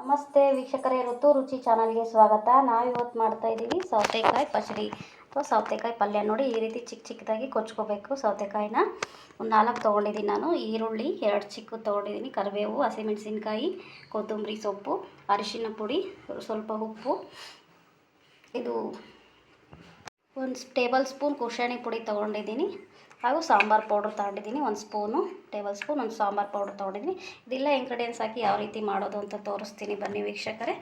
ನಮಸ್ತೆ ವೀಕ್ಷಕರೇ, ಋತು ರುಚಿ ಚಾನಲ್ಗೆ ಸ್ವಾಗತ. ನಾವಿವತ್ತು ಮಾಡ್ತಾ ಇದ್ದೀವಿ ಸೌತೆಕಾಯಿ ಪಚಡಿ ಅಥವಾ ಸೌತೆಕಾಯಿ ಪಲ್ಯ. ನೋಡಿ, ಈ ರೀತಿ ಚಿಕ್ಕ ಚಿಕ್ಕದಾಗಿ ಕೊಚ್ಕೋಬೇಕು. ಸೌತೆಕಾಯಿನ ಒಂದು 4 ತೊಗೊಂಡಿದ್ದೀನಿ ನಾನು. ಈರುಳ್ಳಿ 2 ಚಿಕ್ಕ ತೊಗೊಂಡಿದ್ದೀನಿ, ಕರಿಬೇವು, ಹಸಿಮೆಣಸಿನ್ಕಾಯಿ, ಕೊತ್ತಂಬರಿ ಸೊಪ್ಪು, ಅರಿಶಿನ ಪುಡಿ, ಸ್ವಲ್ಪ ಉಪ್ಪು, ಇದು 1 ಟೇಬಲ್ ಸ್ಪೂನ್ ಕುಶಾಣಿ ಪುಡಿ ತೊಗೊಂಡಿದ್ದೀನಿ, ಹಾಗೂ ಸಾಂಬಾರು ಪೌಡ್ರ್ ತೊಗೊಂಡಿದ್ದೀನಿ 1 ಟೇಬಲ್ ಸ್ಪೂನ್ ಒಂದು ಸಾಂಬಾರು ಪೌಡ್ರ್ ತೊಗೊಂಡಿದ್ದೀನಿ. ಇದೆಲ್ಲ ಇಂಗ್ರೀಡಿಯೆಂಟ್ಸ್ ಹಾಕಿ ಯಾವ ರೀತಿ ಮಾಡೋದು ಅಂತ ತೋರಿಸ್ತೀನಿ, ಬನ್ನಿ ವೀಕ್ಷಕರೇ.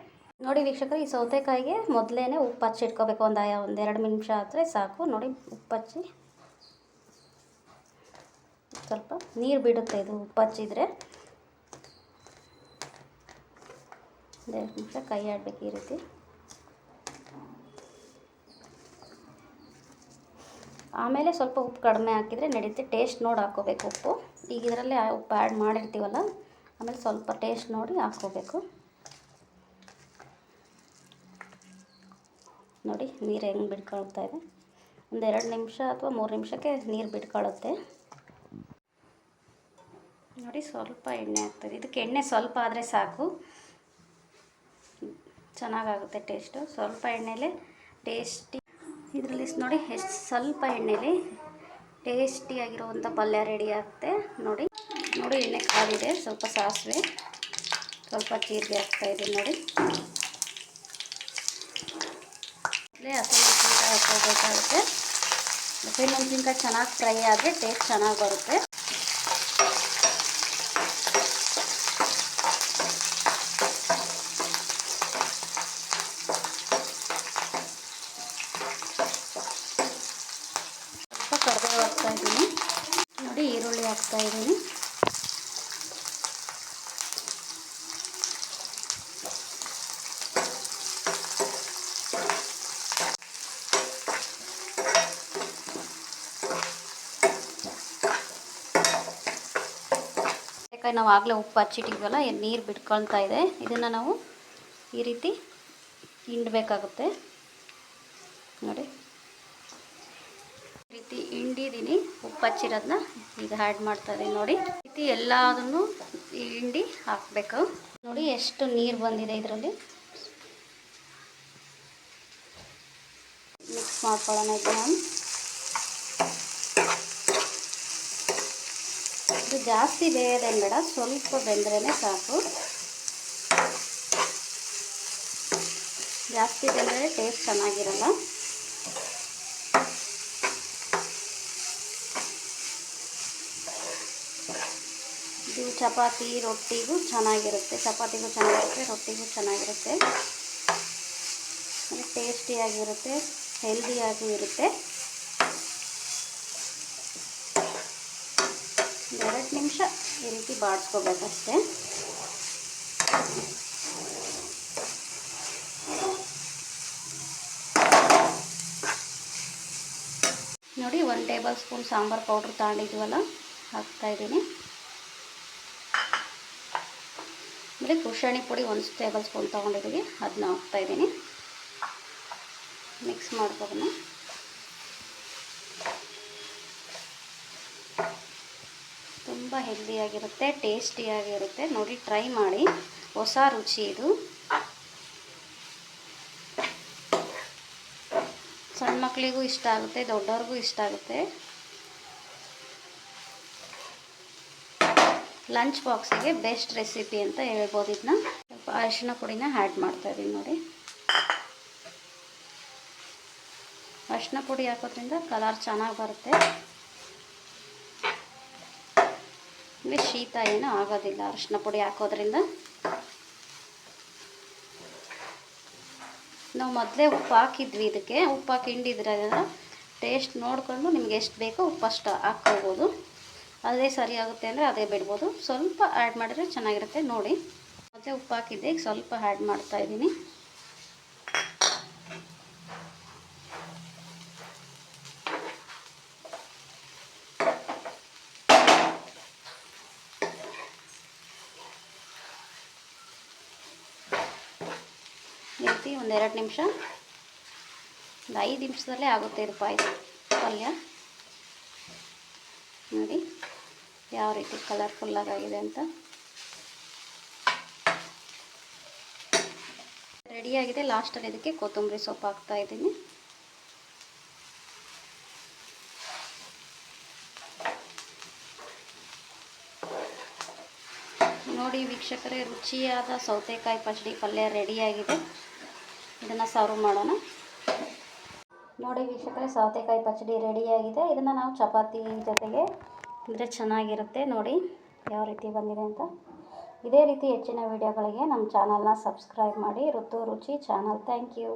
ನೋಡಿ ವೀಕ್ಷಕರೇ, ಈ ಸೌತೆಕಾಯಿಗೆ ಮೊದಲೇ ಉಪ್ಪು ಹಚ್ಚಿ ಇಟ್ಕೋಬೇಕು. ಒಂದು 2 ನಿಮಿಷ ಆದರೆ ಸಾಕು. ನೋಡಿ, ಉಪ್ಪು ಹಚ್ಚಿ ಸ್ವಲ್ಪ ನೀರು ಬಿಡುತ್ತೆ. ಇದು ಉಪ್ಪು ಹಚ್ಚಿದರೆ 2 ನಿಮಿಷ ಕೈ ಆಡಬೇಕು ಈ ರೀತಿ. ಆಮೇಲೆ ಸ್ವಲ್ಪ ಉಪ್ಪು ಕಡಿಮೆ ಹಾಕಿದರೆ ನಡೀತೆ. ಟೇಸ್ಟ್ ನೋಡಿ ಹಾಕ್ಕೋಬೇಕು ಉಪ್ಪು. ಈಗ ಇದರಲ್ಲೇ ಉಪ್ಪು ಆ್ಯಡ್ ಮಾಡಿರ್ತೀವಲ್ಲ, ಆಮೇಲೆ ಸ್ವಲ್ಪ ಟೇಸ್ಟ್ ನೋಡಿ ಹಾಕ್ಕೋಬೇಕು. ನೋಡಿ ನೀರು ಹೆಂಗೆ ಬಿಡ್ಕೊಳ್ತಾ ಇದೆ. ಒಂದು 2 ನಿಮಿಷ ಅಥವಾ 3 ನಿಮಿಷಕ್ಕೆ ನೀರು ಬಿಡ್ಕೊಳ್ಳುತ್ತೆ. ನೋಡಿ, ಸ್ವಲ್ಪ ಎಣ್ಣೆ ಹಾಕ್ತದೆ. ಇದಕ್ಕೆ ಎಣ್ಣೆ ಸ್ವಲ್ಪ ಆದರೆ ಸಾಕು, ಚೆನ್ನಾಗಾಗುತ್ತೆ ಟೇಸ್ಟು. ಸ್ವಲ್ಪ ಎಣ್ಣೆಲೇ ಟೇಸ್ಟಿ. ಇದರಲ್ಲಿ ನೋಡಿ, ಎಷ್ಟು ಸ್ವಲ್ಪ ಎಣ್ಣೆಲಿ ಟೇಸ್ಟಿಯಾಗಿರುವಂಥ ಪಲ್ಯ ರೆಡಿ ಆಗುತ್ತೆ. ನೋಡಿ ಎಣ್ಣೆ ಕಾದಿದೆ. ಸ್ವಲ್ಪ ಸಾಸಿವೆ, ಸ್ವಲ್ಪ ಜೀರಿಗೆ ಹಾಕ್ತಾಯಿದ್ದೀನಿ. ನೋಡಿ, ಹಸಿಮೆಣಸಿನ್ಕಾಯಿ ಹಾಕ್ಕೋಬೇಕಾಗುತ್ತೆ. ಹಸಿಮೆಣಸಿನ್ಕಾಯಿ ಚೆನ್ನಾಗಿ ಫ್ರೈ ಆದರೆ ಟೇಸ್ಟ್ ಚೆನ್ನಾಗಿ ಬರುತ್ತೆ. ಕರಿಬೇವು ಹಾಕ್ತಾಯಿದ್ದೀನಿ. ನೋಡಿ, ಈರುಳ್ಳಿ ಹಾಕ್ತಾಯಿದ್ದೀನಿ. ನಾವು ಆಗಲೇ ಉಪ್ಪು ಹಚ್ಚಿಟ್ಟಿದ್ವಲ್ಲ, ನೀರು ಬಿಟ್ಕೊಳ್ತಾ ಇದೆ. ಇದನ್ನು ನಾವು ಈ ರೀತಿ ಹಿಂಡಬೇಕಾಗುತ್ತೆ. ನೋಡಿ, ಈ ರೀತಿ ಹಿಂಡಿದ್ದೀನಿ. ಉಪ್ಪು ಹಚ್ಚಿರೋದನ್ನ ಈಗ ಆ್ಯಡ್ ಮಾಡ್ತಾ ಇದ್ದೀನಿ. ನೋಡಿ, ಈ ರೀತಿ ಎಲ್ಲದನ್ನು ಹಿಂಡಿ ಹಾಕಬೇಕು. ನೋಡಿ ಎಷ್ಟು ನೀರು ಬಂದಿದೆ. ಇದರಲ್ಲಿ ಮಿಕ್ಸ್ ಮಾಡ್ಕೊಳ್ಳೋಣ. ನಾನು ಇದು ಜಾಸ್ತಿ ಬೇಯೋದೇನು ಬೇಡ, ಸ್ವಲ್ಪ ಬೆಂದ್ರೇ ಸಾಕು. ಜಾಸ್ತಿ ಬೆಂದರೆ ಟೇಸ್ಟ್ ಚೆನ್ನಾಗಿರಲ್ಲ. ಇದು ಚಪಾತಿ ರೊಟ್ಟಿಗೂ ಚೆನ್ನಾಗಿರುತ್ತೆ. ರೊಟ್ಟಿಗೂ ಚೆನ್ನಾಗಿರುತ್ತೆ. ಟೇಸ್ಟಿಯಾಗಿರುತ್ತೆ, ಹೆಲ್ದಿಯಾಗೂ ಇರುತ್ತೆ. 2 ನಿಮಿಷ ಈ ರೀತಿ ಬಾಡಿಸ್ಕೋಬೇಕಷ್ಟೆ. ನೋಡಿ, 1 ಟೇಬಲ್ ಸ್ಪೂನ್ ಸಾಂಬಾರು ಪೌಡ್ರ್ ತಗೊಂಡಿದ್ವಲ್ಲ, ಹಾಕ್ತಾಯಿದ್ದೀನಿ. ಅಂದರೆ ಕುಶಾಣಿ ಪುಡಿ 1 ಟೇಬಲ್ ಸ್ಪೂನ್ ತೊಗೊಂಡಿದ್ದೀವಿ, ಅದನ್ನ ಹಾಕ್ತಾಯಿದ್ದೀನಿ. ಮಿಕ್ಸ್ ಮಾಡ್ಕೊಳ್ಳೋಣ. ತುಂಬ ಹೆಲ್ದಿಯಾಗಿರುತ್ತೆ, ಟೇಸ್ಟಿಯಾಗಿರುತ್ತೆ. ನೋಡಿ, ಟ್ರೈ ಮಾಡಿ. ಹೊಸ ರುಚಿ ಇದು. ಸಣ್ಣ ಮಕ್ಕಳಿಗೂ ಇಷ್ಟ ಆಗುತ್ತೆ, ದೊಡ್ಡವ್ರಿಗೂ ಇಷ್ಟ ಆಗುತ್ತೆ. ಲಂಚ್ ಬಾಕ್ಸಿಗೆ ಬೆಸ್ಟ್ ರೆಸಿಪಿ ಅಂತ ಹೇಳ್ಬೋದು. ಇದನ್ನ ಸ್ವಲ್ಪ ಅರಿಶಿನ ಪುಡಿನ ಆ್ಯಡ್ ಮಾಡ್ತಾಯಿದ್ದೀನಿ. ನೋಡಿ, ಅರಿಶಿನ ಪುಡಿ ಹಾಕೋದ್ರಿಂದ ಕಲರ್ ಚೆನ್ನಾಗಿ ಬರುತ್ತೆ. ಅಂದರೆ ಶೀತ ಏನೂ ಆಗೋದಿಲ್ಲ ಅರಿಶಿನ ಪುಡಿ ಹಾಕೋದ್ರಿಂದ. ನಾವು ಮೊದಲೇ ಉಪ್ಪು ಹಾಕಿದ್ವಿ. ಇದಕ್ಕೆ ಉಪ್ಪು ಹಾಕಿ ಹಿಂಡಿದ್ರಿಂದ ಟೇಸ್ಟ್ ನೋಡಿಕೊಂಡು ನಿಮ್ಗೆ ಎಷ್ಟು ಬೇಕೋ ಉಪ್ಪು ಅಷ್ಟು ಹಾಕ್ಕೋಬೋದು. ಅದೇ ಸರಿ ಆಗುತ್ತೆ ಅಂದರೆ ಅದೇ ಬಿಡ್ಬೋದು. ಸ್ವಲ್ಪ ಆ್ಯಡ್ ಮಾಡಿದ್ರೆ ಚೆನ್ನಾಗಿರುತ್ತೆ. ನೋಡಿ, ಮತ್ತೆ ಉಪ್ಪು ಹಾಕಿದ್ದೆ, ಈಗ ಸ್ವಲ್ಪ ಆ್ಯಡ್ ಮಾಡ್ತಾಯಿದ್ದೀನಿ. ಈ ರೀತಿ ಒಂದು 2 ನಿಮಿಷ, ಒಂದು 5 ನಿಮಿಷದಲ್ಲೇ ಆಗುತ್ತೆ ಇದು ಪಲ್ಯ. ನೋಡಿ ಯಾವ ರೀತಿ ಕಲರ್ಫುಲ್ಲಾಗಿದೆ ಅಂತ. ರೆಡಿಯಾಗಿದೆ. ಲಾಸ್ಟಲ್ಲಿ ಇದಕ್ಕೆ ಕೊತ್ತಂಬರಿ ಸೊಪ್ಪು ಹಾಕ್ತಾಯಿದ್ದೀನಿ. ನೋಡಿ ವೀಕ್ಷಕರೇ, ರುಚಿಯಾದ ಸೌತೆಕಾಯಿ ಪಚ್ಚಡಿ ಪಲ್ಯ ರೆಡಿಯಾಗಿದೆ. ಇದನ್ನು ಸರ್ವ್ ಮಾಡೋಣ. ನೋಡಿ ವೀಕ್ಷಕರೇ, ಸೌತೆಕಾಯಿ ಪಚ್ಚಡಿ ರೆಡಿಯಾಗಿದೆ. ಇದನ್ನು ನಾವು ಚಪಾತಿ ಜೊತೆಗೆ ಅಂದರೆ ಚೆನ್ನಾಗಿರುತ್ತೆ. ನೋಡಿ ಯಾವ ರೀತಿ ಬಂದಿದೆ ಅಂತ. ಇದೇ ರೀತಿ ಹೆಚ್ಚಿನ ವಿಡಿಯೋಗಳಿಗೆ ನಮ್ಮ ಚಾನಲ್ನ ಸಬ್ಸ್ಕ್ರೈಬ್ ಮಾಡಿ. ಋತು ರುಚಿ ಚಾನಲ್. Thank you.